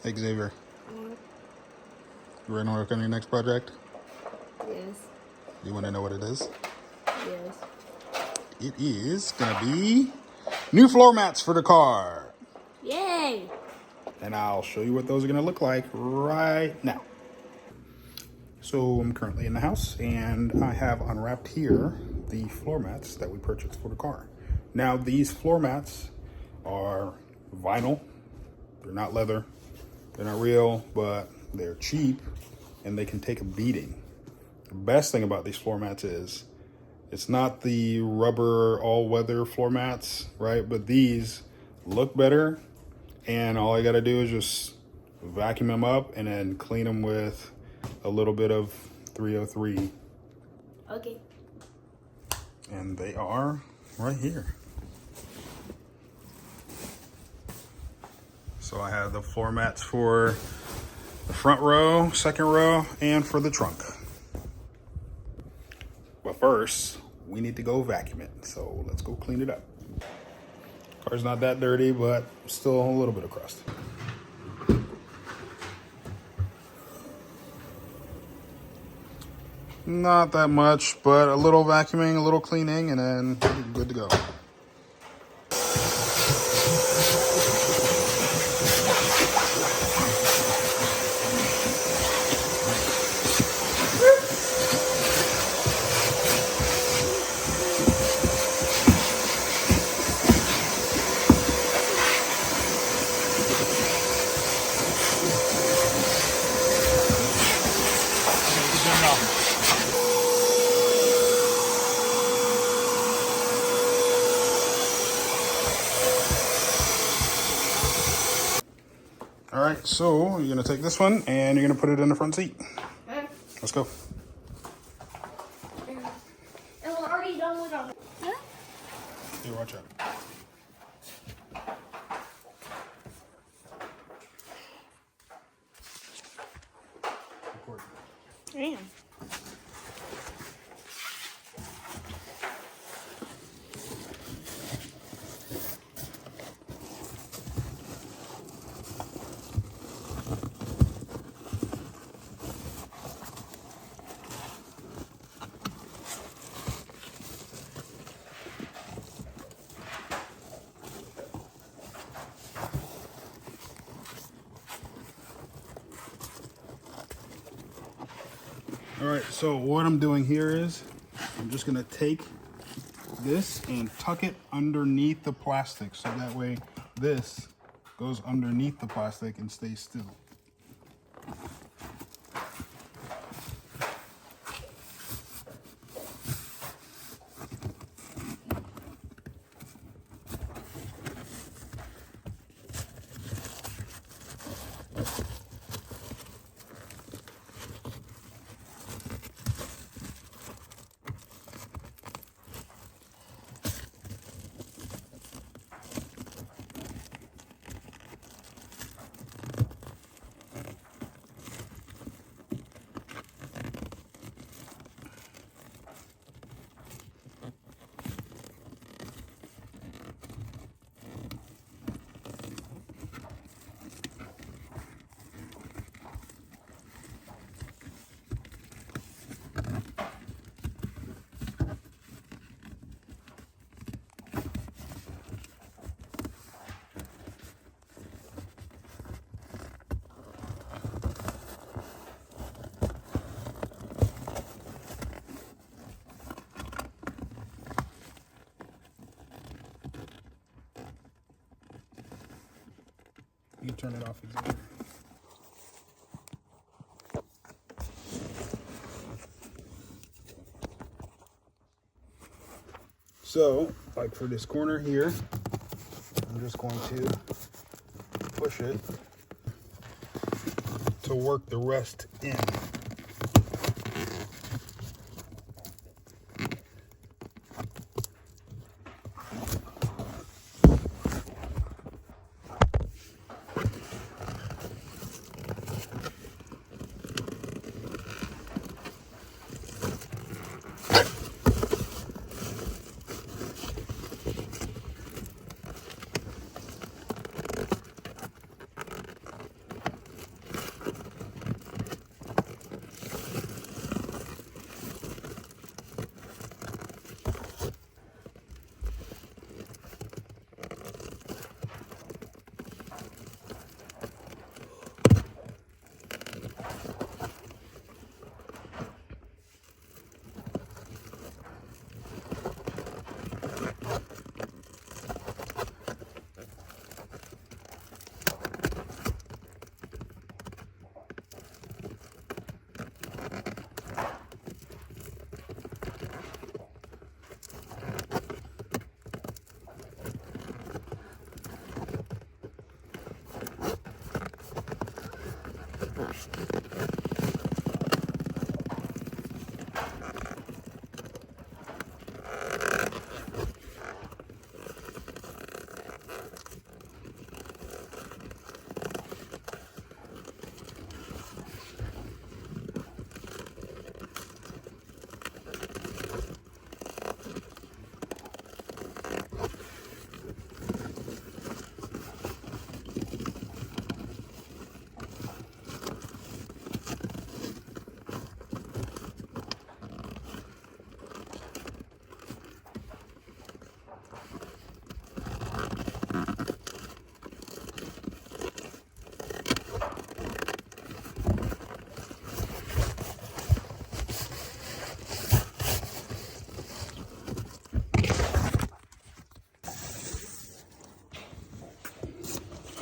Hey Xavier, What? you ready to work on your next project? Yes. You want to know what it is? Yes. It is gonna be new floor mats for the car. Yay! And I'll show you what those are gonna look like right now. So I'm currently in the house and I have unwrapped here the floor mats that we purchased for the car. Now these floor mats are vinyl. They're not leather. They're not real, but they're cheap and they can take a beating. The best thing about these floor mats is it's not the rubber all-weather floor mats, right? But these look better, and all I gotta do is just vacuum them up and then clean them with a little bit of 303. Okay. And they are right here. So I have the floor mats for the front row, second row, and for the trunk. But first, we need to go vacuum it. So let's go clean it up. Car's not that dirty, but still a little bit of crust. Not that much, but a little vacuuming, a little cleaning, and then good to go. All right, so you're gonna take this one and you're gonna put it in the front seat. Let's go. And we're already done with our. Huh? Here, watch out. Record. Damn. All right, so what I'm doing here is I'm just gonna take this and tuck it underneath the plastic so that way this goes underneath the plastic and stays still. You turn it off exactly. So, like for this corner here, I'm just going to push it to work the rest in.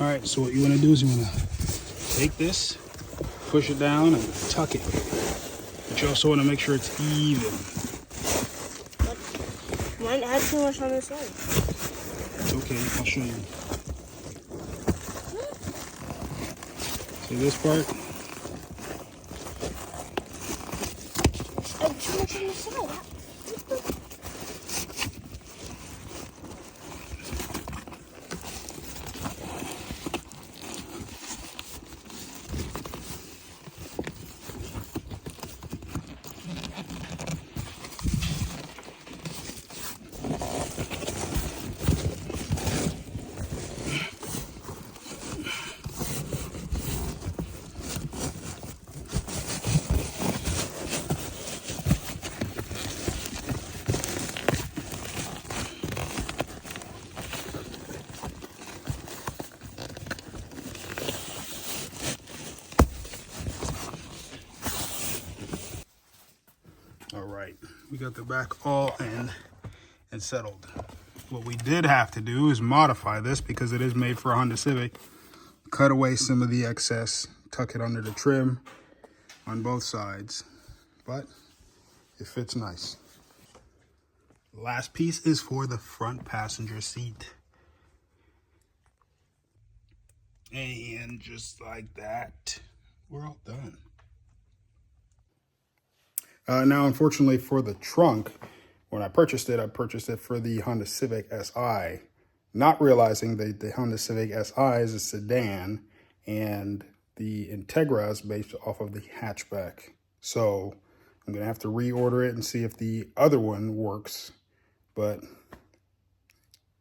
All right, so what you want to do is you want to take this, push it down, and tuck it. But you also want to make sure it's even. Mine had too much on this side. It's okay, I'll show you. See this part? I had too much on the side. All right, we got the back all in and settled. What we did have to do is modify this because it is made for a Honda Civic. Cut away some of the excess, tuck it under the trim on both sides, but it fits nice. Last piece is for the front passenger seat. And just like that, we're all done. Now, unfortunately for the trunk, when I purchased it for the Honda Civic Si, not realizing that the Honda Civic Si is a sedan and the Integra is based off of the hatchback. So I'm going to have to reorder it and see if the other one works, but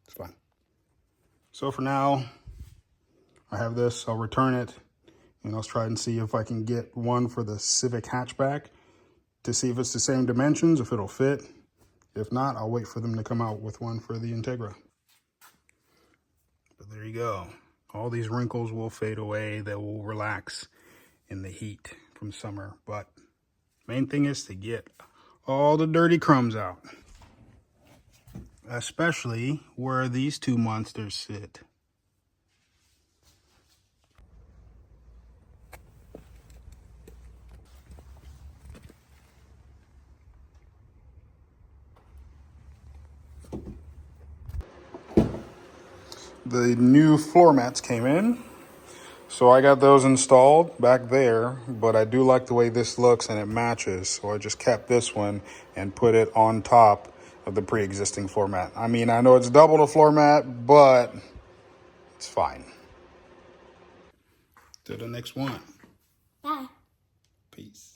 it's fine. So for now, I have this. I'll return it, and I'll try and see if I can get one for the Civic hatchback to see if it's the same dimensions, if it'll fit. If not, I'll wait for them to come out with one for the Integra. But there you go. All these wrinkles will fade away. They will relax in the heat from summer. But main thing is to get all the dirty crumbs out, especially where these two monsters sit. The new floor mats came in, so I got those installed back there, but I do like the way this looks and it matches, so I just kept this one and put it on top of the pre-existing floor mat. I mean, I know it's double the floor mat, but it's fine. To the next one. Bye. Peace.